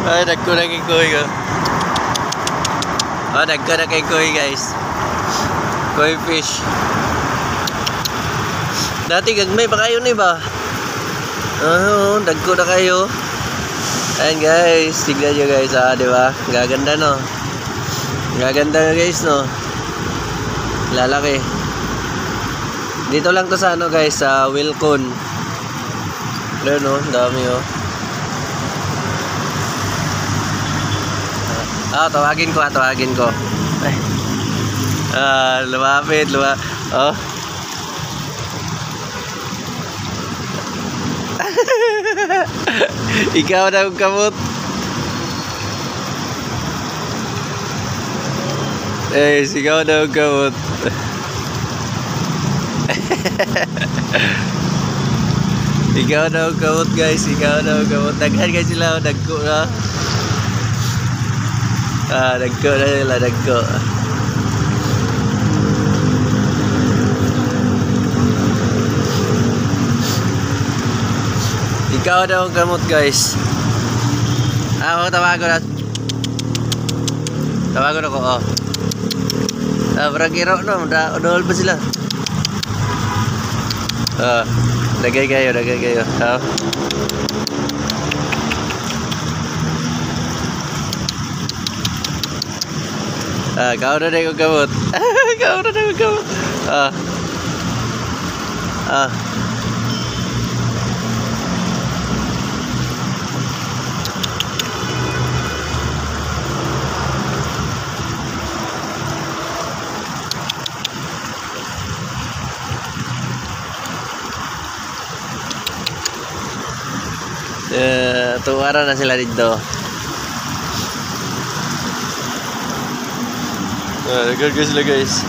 Ay, nagko na kay Koy ko. Oh, nagko na kay Koy, guys. Koy fish. Dati gagmay pa kayo ni ba? Oh, nagko na kayo. Ayan guys, tignan nyo guys, di ba? Gaganda no. Gaganda guys no. Lalaki. Dito lang to sa ano guys, sa Wilcon. Ano no, dami oh. Tawagin ko. Ay. Lumapit. Oh. Ikaw na ang kamot. Sigaw na ang kamot. Ikaw na ang kamot guys. Daghan guys sila. Dagko na. Dagko na sila. Dagko. Ikaw daw ang gamot guys. Tawagon ako oh. Bragiro no, udol ba sila? Dagay kayo. Kau na yung gamot. Tuwara na sila dito. Nagagay sila guys.